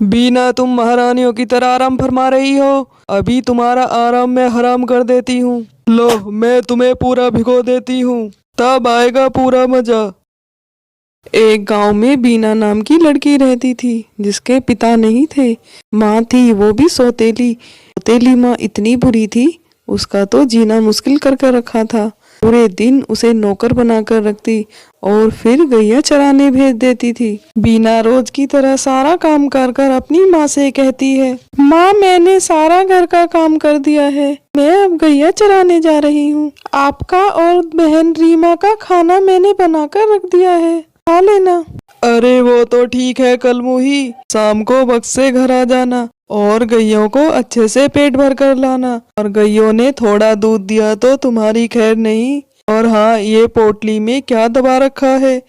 बीना, तुम महारानियों की तरह आराम फरमा रही हो। अभी तुम्हारा आराम मैं हराम कर देती हूँ। लो, मैं तुम्हें पूरा भिगो देती हूँ, तब आएगा पूरा मजा। एक गांव में बीना नाम की लड़की रहती थी, जिसके पिता नहीं थे। माँ थी, वो भी सौतेली। सौतेली माँ इतनी बुरी थी, उसका तो जीना मुश्किल करके रखा था। पूरे दिन उसे नौकर बनाकर रखती और फिर गैया चराने भेज देती थी। बीना रोज की तरह सारा काम कर कर अपनी माँ से कहती है, माँ, मैंने सारा घर का काम कर दिया है, मैं अब गैया चराने जा रही हूँ। आपका और बहन रीमा का खाना मैंने बनाकर रख दिया है, खा लेना। अरे वो तो ठीक है कलमुही, शाम को वक्त से घर आ जाना और गैयों को अच्छे से पेट भर कर लाना। और गैयों ने थोड़ा दूध दिया तो तुम्हारी खैर नहीं। और हाँ, ये पोटली में क्या दबा रखा है?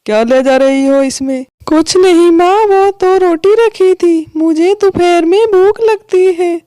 क्या ले जा रही हो इसमें? कुछ नहीं माँ, वो तो रोटी रखी थी, मुझे दोपहर में भूख लगती है।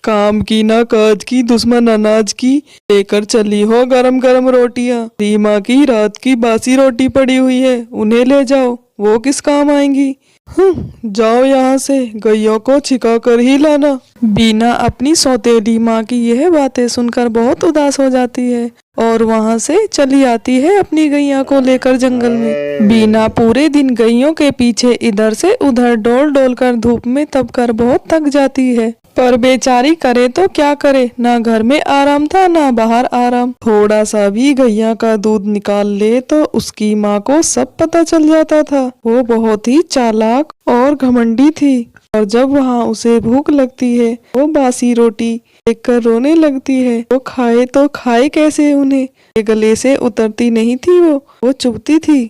काम की ना काज की, दुश्मन अनाज की। लेकर चली हो गरम गरम रोटियां। रीमा की रात की बासी रोटी पड़ी हुई है, उन्हें ले जाओ, वो किस काम आएंगी। जाओ यहाँ से, गैयों को छिका कर ही लाना। बीना अपनी सौतेली माँ की यह बातें सुनकर बहुत उदास हो जाती है और वहाँ से चली आती है अपनी गैया को लेकर जंगल में। बीना पूरे दिन गैयों के पीछे इधर से उधर डोल डोल कर धूप में तप कर बहुत थक जाती है। पर बेचारी करे तो क्या करे, ना घर में आराम था ना बाहर आराम। थोड़ा सा भी गैया का दूध निकाल ले तो उसकी माँ को सब पता चल जाता था। वो बहुत ही चालाक और घमंडी थी और जब वहाँ उसे भूख लगती है, वो बासी रोटी देखकर रोने लगती है। वो खाए तो खाए कैसे, उन्हें गले से उतरती नहीं थी। वो चुभती थी।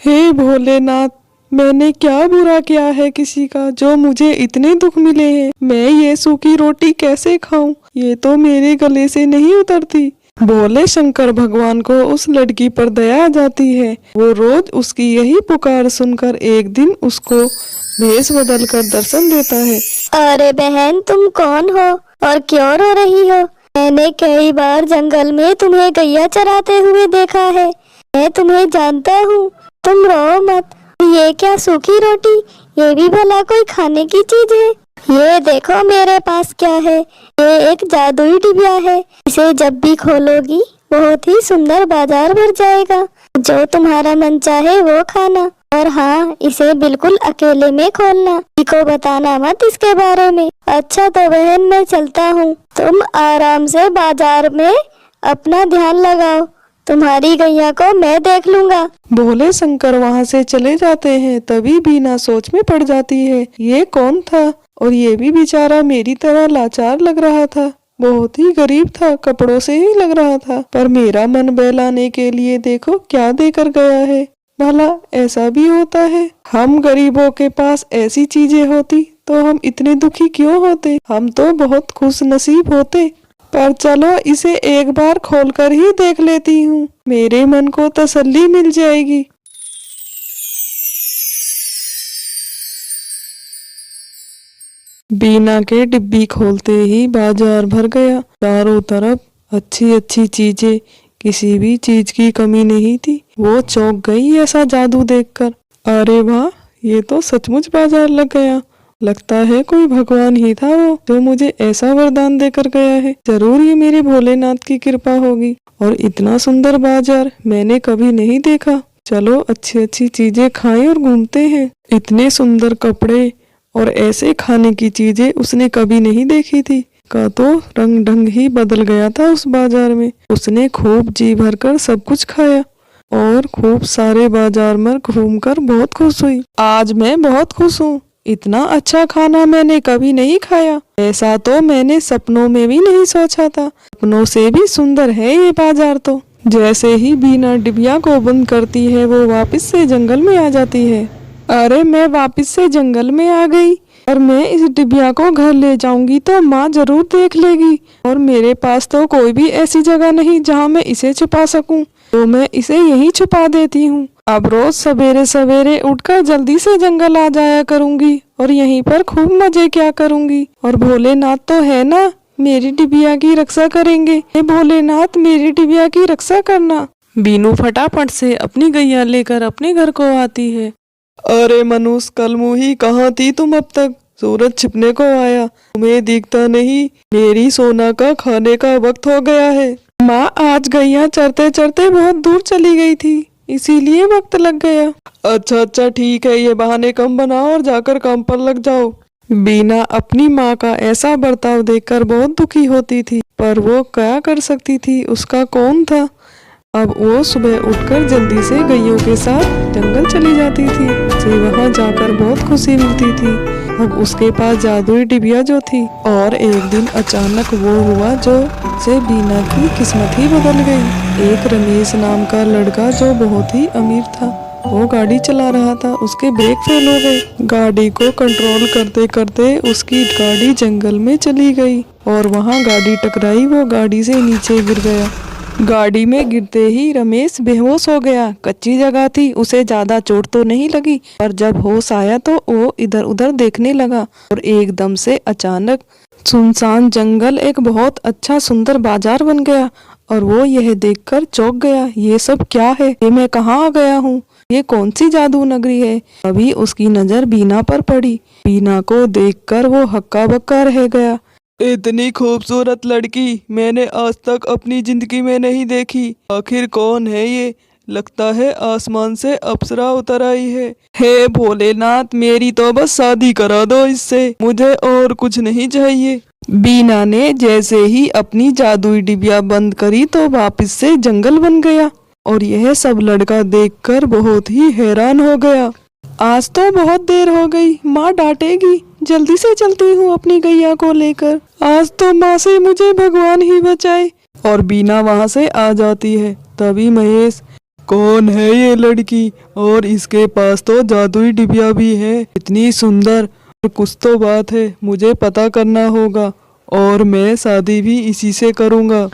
हे भोलेनाथ, मैंने क्या बुरा किया है किसी का, जो मुझे इतने दुख मिले हैं। मैं ये सूखी रोटी कैसे खाऊं, ये तो मेरे गले से नहीं उतरती। भोले शंकर भगवान को उस लड़की पर दया आ जाती है। वो रोज उसकी यही पुकार सुनकर एक दिन उसको भेष बदल कर दर्शन देता है। अरे बहन, तुम कौन हो और क्यों रो रही हो? मैंने कई बार जंगल में तुम्हें गैया चराते हुए देखा है, मैं तुम्हें जानता हूँ, तुम रो मत। ये क्या सूखी रोटी, ये भी भला कोई खाने की चीज है? ये देखो मेरे पास क्या है, ये एक जादुई डिबिया है। इसे जब भी खोलोगी बहुत ही सुंदर बाजार भर जाएगा। जो तुम्हारा मन चाहे वो खाना, और हाँ, इसे बिल्कुल अकेले में खोलना, किसी को बताना मत इसके बारे में। अच्छा तो बहन, मैं चलता हूँ, तुम आराम से बाजार में अपना ध्यान लगाओ, तुम्हारी गैया को मैं देख लूंगा। भोले शंकर वहाँ से चले जाते हैं। तभी बीना सोच में पड़ जाती है, ये कौन था और ये भी बेचारा मेरी तरह लाचार लग रहा था। बहुत ही गरीब था, कपड़ों से ही लग रहा था, पर मेरा मन बहलाने के लिए देखो क्या देकर गया है। भला ऐसा भी होता है? हम गरीबों के पास ऐसी चीजें होती तो हम इतने दुखी क्यों होते? हम तो बहुत खुश नसीब होते। पर चलो, इसे एक बार खोलकर ही देख लेती हूँ, मेरे मन को तसल्ली मिल जाएगी। बीना के डिब्बी खोलते ही बाजार भर गया। चारों तरफ अच्छी अच्छी चीजें, किसी भी चीज की कमी नहीं थी। वो चौंक गई ऐसा जादू देखकर। अरे वाह, ये तो सचमुच बाजार लग गया। लगता है कोई भगवान ही था वो, जो मुझे ऐसा वरदान देकर गया है। जरूर ये मेरे भोलेनाथ की कृपा होगी। और इतना सुंदर बाजार मैंने कभी नहीं देखा। चलो, अच्छी अच्छी चीजें खाएं और घूमते हैं। इतने सुंदर कपड़े और ऐसे खाने की चीजें उसने कभी नहीं देखी थी। का तो रंग ढंग ही बदल गया था उस बाजार में। उसने खूब जी भरकर सब कुछ खाया और खूब सारे बाजार में घूमकर बहुत खुश हुई। आज मैं बहुत खुश हूँ, इतना अच्छा खाना मैंने कभी नहीं खाया। ऐसा तो मैंने सपनों में भी नहीं सोचा था। सपनों से भी सुंदर है ये बाजार तो। जैसे ही बीना डिबिया को बंद करती है, वो वापस से जंगल में आ जाती है। अरे, मैं वापस से जंगल में आ गई और मैं इस डिबिया को घर ले जाऊंगी तो माँ जरूर देख लेगी। और मेरे पास तो कोई भी ऐसी जगह नहीं जहाँ मैं इसे छुपा सकूं, तो मैं इसे यहीं छुपा देती हूँ। अब रोज सवेरे सवेरे उठकर जल्दी से जंगल आ जाया करूंगी और यहीं पर खूब मजे क्या करूंगी। और भोलेनाथ तो है ना, मेरी डिबिया की रक्षा करेंगे। हे भोलेनाथ, मेरी डिबिया की रक्षा करना। बीनू फटाफट से अपनी गैया लेकर अपने घर को आती है। अरे मनुष्य कलमुही, कहाँ थी तुम अब तक? सूरज छिपने को आया, तुम्हें दिखता नहीं। मेरी सोना का खाने का वक्त हो गया है। माँ, आज गैया चरते चरते बहुत दूर चली गई थी, इसीलिए वक्त लग गया। अच्छा ठीक है, ये बहाने कम बनाओ और जाकर काम पर लग जाओ। बीना अपनी माँ का ऐसा बर्ताव देखकर बहुत दुखी होती थी, पर वो क्या कर सकती थी, उसका कौन था। अब वो सुबह उठकर जल्दी से गैयों के साथ जंगल चली जाती थी। उसे वहाँ जाकर बहुत खुशी मिलती थी। अब उसके पास जादुई डिबिया जो थी, और एक दिन अचानक वो हुआ जो से बीना की किस्मत ही बदल गई। एक रमेश नाम का लड़का जो बहुत ही अमीर था, वो गाड़ी चला रहा था, उसके ब्रेक फेल हो गए। गाड़ी को कंट्रोल करते करते उसकी गाड़ी जंगल में चली गई और वहाँ गाड़ी टकराई। वो गाड़ी से नीचे गिर गया। गाड़ी में गिरते ही रमेश बेहोश हो गया। कच्ची जगह थी, उसे ज्यादा चोट तो नहीं लगी, पर जब होश आया तो वो इधर उधर देखने लगा और एकदम से अचानक सुनसान जंगल एक बहुत अच्छा सुंदर बाजार बन गया और वो यह देखकर चौंक गया। ये सब क्या है? ये मैं कहाँ आ गया हूँ? ये कौन सी जादू नगरी है? अभी उसकी नजर बीना पर पड़ी। बीना को देखकर वो हक्का बक्का रह गया। इतनी खूबसूरत लड़की मैंने आज तक अपनी जिंदगी में नहीं देखी। आखिर कौन है ये? लगता है आसमान से अप्सरा उतर आई है। हे भोलेनाथ, मेरी तो बस शादी करा दो इससे, मुझे और कुछ नहीं चाहिए। बीना ने जैसे ही अपनी जादुई डिबिया बंद करी तो वापस से जंगल बन गया और यह सब लड़का देखकर बहुत ही हैरान हो गया। आज तो बहुत देर हो गई, माँ डांटेगी। जल्दी से चलती हूँ अपनी गैया को लेकर। आज तो माँ से मुझे भगवान ही बचाए। और बीना वहाँ से आ जाती है। तभी महेश, कौन है ये लड़की? और इसके पास तो जादुई डिबिया भी है, इतनी सुंदर। कुछ तो बात है, मुझे पता करना होगा और मैं शादी भी इसी से करूँगा।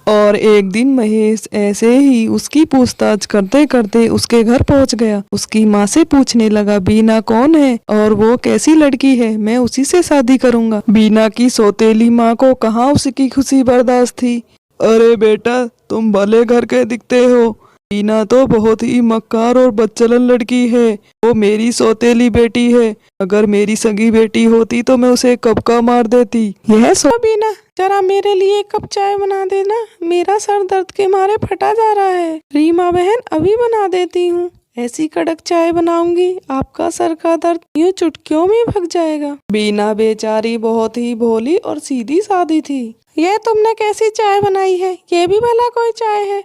और एक दिन महेश ऐसे ही उसकी पूछताछ करते करते उसके घर पहुंच गया। उसकी माँ से पूछने लगा, बीना कौन है और वो कैसी लड़की है? मैं उसी से शादी करूंगा। बीना की सौतेली माँ को कहाँ उसकी खुशी बर्दाश्त थी। अरे बेटा, तुम भले घर के दिखते हो। बीना तो बहुत ही मक्कार और बदचलन लड़की है। वो मेरी सौतेली बेटी है। अगर मेरी सगी बेटी होती तो मैं उसे कब का मार देती। यह सो बीना, जरा मेरे लिए एक कप चाय बना देना, मेरा सर दर्द के मारे फटा जा रहा है। रीमा बहन, अभी बना देती हूँ। ऐसी कड़क चाय बनाऊंगी आपका सर का दर्द यूं चुटकियों में भग जाएगा। बीना बेचारी बहुत ही भोली और सीधी सादी थी। यह तुमने कैसी चाय बनाई है? ये भी भला कोई चाय है?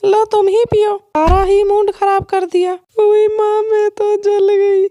लो तुम ही पियो, सारा ही मूड खराब कर दिया। ओए माँ, मैं तो जल गई।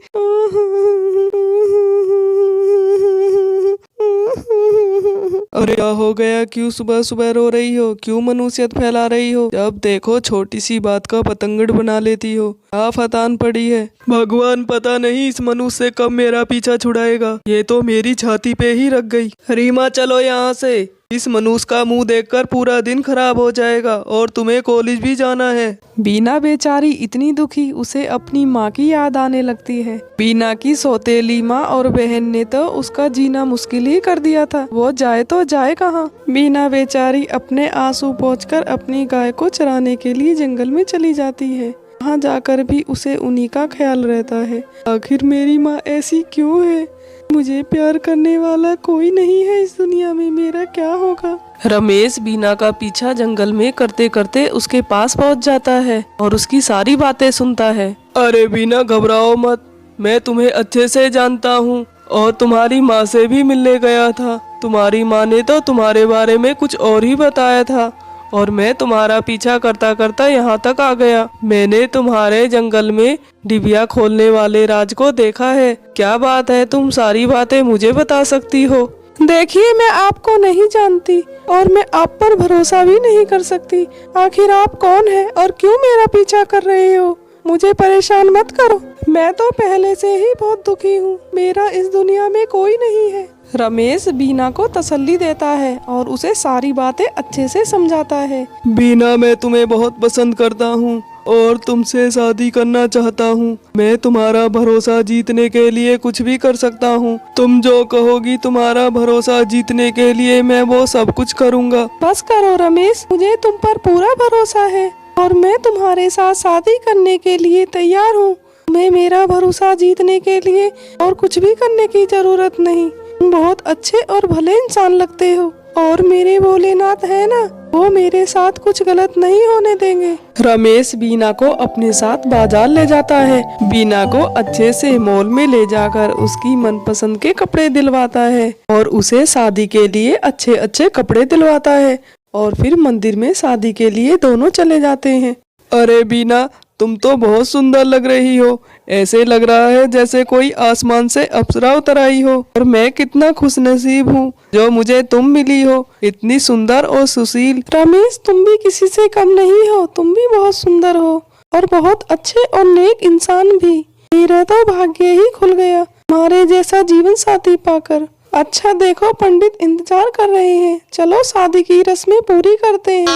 अरे क्या हो गया? क्यों सुबह सुबह रो रही हो? क्यों मनुष्यत फैला रही हो? जब देखो छोटी सी बात का पतंगड़ बना लेती हो। क्या फतान पड़ी है? भगवान पता नहीं इस मनुष्य से कब मेरा पीछा छुड़ाएगा। ये तो मेरी छाती पे ही रख गई। रीमा, चलो यहाँ से। इस मनुष्य का मुंह देखकर पूरा दिन खराब हो जाएगा और तुम्हें कॉलेज भी जाना है। बीना बेचारी इतनी दुखी, उसे अपनी माँ की याद आने लगती है। बीना की सौतेली माँ और बहन ने तो उसका जीना मुश्किल ही कर दिया था। वो जाए तो जाए कहाँ? बीना बेचारी अपने आंसू पोंछकर अपनी गाय को चराने के लिए जंगल में चली जाती है। वहाँ जाकर भी उसे उन्हीं का ख्याल रहता है। आखिर मेरी माँ ऐसी क्यों है? मुझे प्यार करने वाला कोई नहीं है इस दुनिया में, मेरा क्या होगा? रमेश बीना का पीछा जंगल में करते करते उसके पास पहुंच जाता है और उसकी सारी बातें सुनता है। अरे बीना, घबराओ मत, मैं तुम्हें अच्छे से जानता हूँ और तुम्हारी माँ से भी मिलने गया था। तुम्हारी माँ ने तो तुम्हारे बारे में कुछ और ही बताया था और मैं तुम्हारा पीछा करता करता यहाँ तक आ गया। मैंने तुम्हारे जंगल में डिबिया खोलने वाले राज को देखा है। क्या बात है, तुम सारी बातें मुझे बता सकती हो? देखिए, मैं आपको नहीं जानती और मैं आप पर भरोसा भी नहीं कर सकती। आखिर आप कौन है और क्यों मेरा पीछा कर रहे हो? मुझे परेशान मत करो। मैं तो पहले से ही बहुत दुखी हूँ। मेरा इस दुनिया में कोई नहीं है। रमेश बीना को तसल्ली देता है और उसे सारी बातें अच्छे से समझाता है। बीना, मैं तुम्हें बहुत पसंद करता हूँ और तुमसे शादी करना चाहता हूँ। मैं तुम्हारा भरोसा जीतने के लिए कुछ भी कर सकता हूँ। तुम जो कहोगी, तुम्हारा भरोसा जीतने के लिए मैं वो सब कुछ करूँगा। बस करो रमेश, मुझे तुम पर पूरा भरोसा है और मैं तुम्हारे साथ शादी करने के लिए तैयार हूँ। तुम्हें मेरा भरोसा जीतने के लिए और कुछ भी करने की जरूरत नहीं। तुम बहुत अच्छे और भले इंसान लगते हो और मेरे भोलेनाथ है ना, वो मेरे साथ कुछ गलत नहीं होने देंगे। रमेश बीना को अपने साथ बाजार ले जाता है। बीना को अच्छे से मॉल में ले जाकर उसकी मनपसंद के कपड़े दिलवाता है और उसे शादी के लिए अच्छे अच्छे कपड़े दिलवाता है और फिर मंदिर में शादी के लिए दोनों चले जाते हैं। अरे बीना, तुम तो बहुत सुंदर लग रही हो। ऐसे लग रहा है जैसे कोई आसमान से अप्सरा उतर आई हो। और मैं कितना खुशनसीब हूँ जो मुझे तुम मिली हो, इतनी सुंदर और सुशील। रमेश, तुम भी किसी से कम नहीं हो। तुम भी बहुत सुंदर हो और बहुत अच्छे और नेक इंसान भी। मेरा तो भाग्य ही खुल गया तुम्हारे जैसा जीवन साथी पाकर। अच्छा देखो, पंडित इंतजार कर रहे हैं, चलो शादी की रस्में पूरी करते हैं।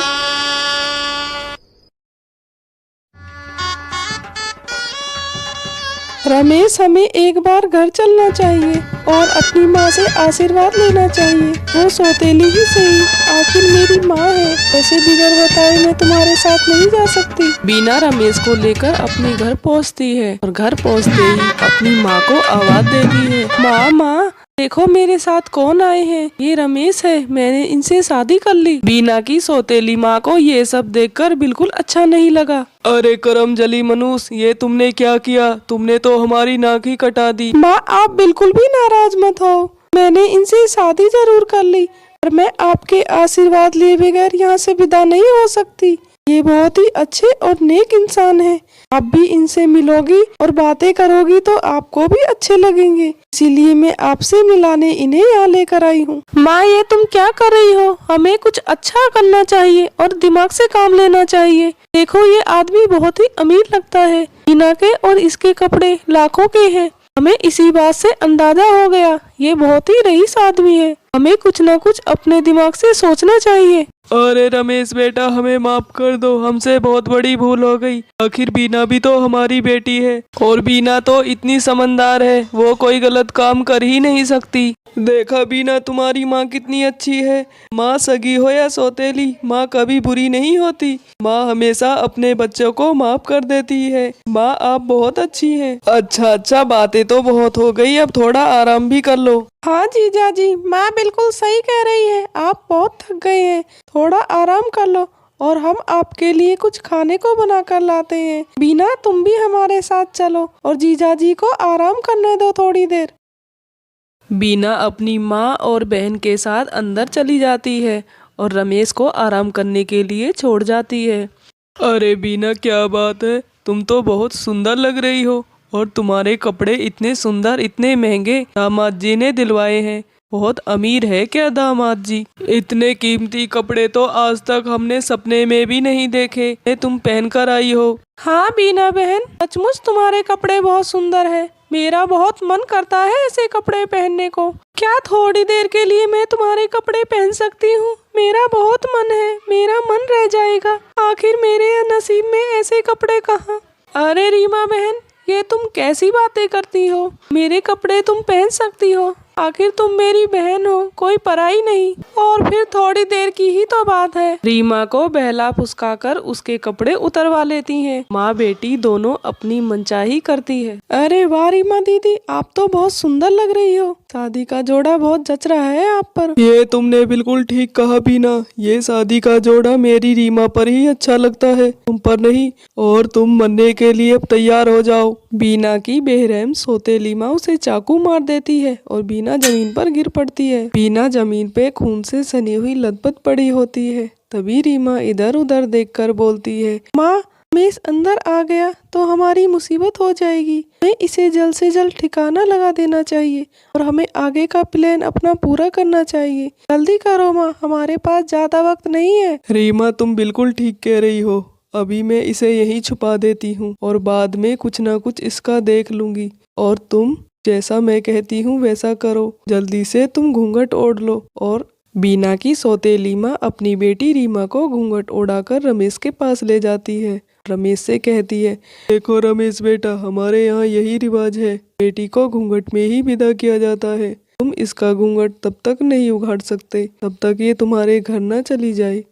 रमेश, हमें एक बार घर चलना चाहिए और अपनी माँ से आशीर्वाद लेना चाहिए। वो सौतेली ही सही, आखिर मेरी माँ है। ऐसे बिगर बताए मैं तुम्हारे साथ नहीं जा सकती। बीना रमेश को लेकर अपने घर पहुंचती है और घर पहुंचते ही अपनी माँ को आवाज देती है। माँ, माँ, देखो मेरे साथ कौन आए हैं। ये रमेश है, मैंने इनसे शादी कर ली। बीना की सौतेली माँ को ये सब देखकर बिल्कुल अच्छा नहीं लगा। अरे करमजली मनुष्य, ये तुमने क्या किया? तुमने तो हमारी नाक ही कटा दी। माँ, आप बिल्कुल भी नाराज मत हो। मैंने इनसे शादी जरूर कर ली, पर मैं आपके आशीर्वाद लिए बगैर यहाँ से विदा नहीं हो सकती। ये बहुत ही अच्छे और नेक इंसान हैं। आप भी इनसे मिलोगी और बातें करोगी तो आपको भी अच्छे लगेंगे, इसीलिए मैं आपसे मिलाने इन्हें यहाँ लेकर आई हूँ। माँ, ये तुम क्या कर रही हो? हमें कुछ अच्छा करना चाहिए और दिमाग से काम लेना चाहिए। देखो, ये आदमी बहुत ही अमीर लगता है। हीना के और इसके कपड़े लाखों के हैं। हमें इसी बात से अंदाजा हो गया ये बहुत ही रईस आदमी है। हमें कुछ न कुछ अपने दिमाग से सोचना चाहिए। अरे रमेश बेटा, हमें माफ कर दो, हमसे बहुत बड़ी भूल हो गई। आखिर बीना भी तो हमारी बेटी है और बीना तो इतनी समझदार है, वो कोई गलत काम कर ही नहीं सकती। देखा बीना, तुम्हारी माँ कितनी अच्छी है। माँ सगी हो या सौतेली, माँ कभी बुरी नहीं होती। माँ हमेशा अपने बच्चों को माफ कर देती है। माँ, आप बहुत अच्छी हैं। अच्छा, बातें तो बहुत हो गई, अब थोड़ा आराम भी कर लो। हाँ जीजा जी, माँ बिल्कुल सही कह रही है। आप बहुत थक गए हैं, थोड़ा आराम कर लो और हम आपके लिए कुछ खाने को बना कर लाते हैं। बीना, तुम भी हमारे साथ चलो और जीजा जी को आराम करने दो थोड़ी देर। बीना अपनी माँ और बहन के साथ अंदर चली जाती है और रमेश को आराम करने के लिए छोड़ जाती है। अरे बीना, क्या बात है, तुम तो बहुत सुंदर लग रही हो और तुम्हारे कपड़े इतने सुंदर, इतने महंगे दामाद जी ने दिलवाए हैं। बहुत अमीर है क्या दामाद जी? इतने कीमती कपड़े तो आज तक हमने सपने में भी नहीं देखे, तुम पहन कर आई हो। हाँ बीना बहन, सचमुच तुम्हारे कपड़े बहुत सुंदर है। मेरा बहुत मन करता है ऐसे कपड़े पहनने को। क्या थोड़ी देर के लिए मैं तुम्हारे कपड़े पहन सकती हूँ? मेरा बहुत मन है, मेरा मन रह जाएगा। आखिर मेरे नसीब में ऐसे कपड़े कहाँ? अरे रीमा बहन, ये तुम कैसी बातें करती हो? मेरे कपड़े तुम पहन सकती हो, आखिर तुम मेरी बहन हो, कोई पराई नहीं। और फिर थोड़ी देर की ही तो बात है। रीमा को बहला फुसकाकर उसके कपड़े उतरवा लेती हैं। माँ बेटी दोनों अपनी मनचाही करती है। अरे वाह रीमा दीदी, आप तो बहुत सुंदर लग रही हो। शादी का जोड़ा बहुत जच रहा है आप पर। ये तुमने बिल्कुल ठीक कहा बीना, ये शादी का जोड़ा मेरी रीमा पर ही अच्छा लगता है, तुम पर नहीं। और तुम मरने के लिए अब तैयार हो जाओ। बीना की बेरहम सौतेली माँ उसे चाकू मार देती है और बीना जमीन पर गिर पड़ती है। बीना जमीन पे खून से सनी हुई लथपथ पड़ी होती है। तभी रीमा इधर उधर देखकर बोलती है, माँ, रमेश अंदर आ गया तो हमारी मुसीबत हो जाएगी। हमें इसे जल्द से जल्द ठिकाना लगा देना चाहिए और हमें आगे का प्लान अपना पूरा करना चाहिए। जल्दी करो माँ, हमारे पास ज्यादा वक्त नहीं है। रीमा, तुम बिल्कुल ठीक कह रही हो। अभी मैं इसे यहीं छुपा देती हूँ और बाद में कुछ ना कुछ इसका देख लूंगी। और तुम जैसा मैं कहती हूँ वैसा करो। जल्दी से तुम घूंघट ओढ़ लो। और बीना की सौतेली माँ अपनी बेटी रीमा को घूंघट ओढ़ाकर रमेश के पास ले जाती है। रमेश से कहती है, देखो रमेश बेटा, हमारे यहाँ यही रिवाज है, बेटी को घूंघट में ही विदा किया जाता है। तुम इसका घूंघट तब तक नहीं उघाड़ सकते तब तक ये तुम्हारे घर न चली जाए।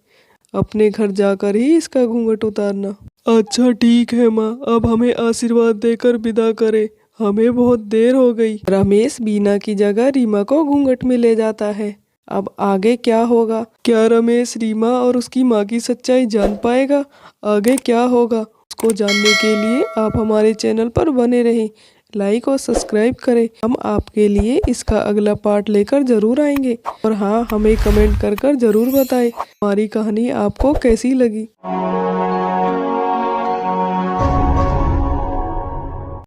अपने घर जाकर ही इसका घूंघट उतारना। अच्छा ठीक है माँ, अब हमें आशीर्वाद देकर विदा करे, हमें बहुत देर हो गई। रमेश बीना की जगह रीमा को घूंघट में ले जाता है। अब आगे क्या होगा? क्या रमेश रीमा और उसकी माँ की सच्चाई जान पाएगा? आगे क्या होगा उसको जानने के लिए आप हमारे चैनल पर बने रहें, लाइक और सब्सक्राइब करें। हम आपके लिए इसका अगला पार्ट लेकर जरूर आएंगे। और हाँ, हमें कमेंट कर जरूर बताएं हमारी कहानी आपको कैसी लगी।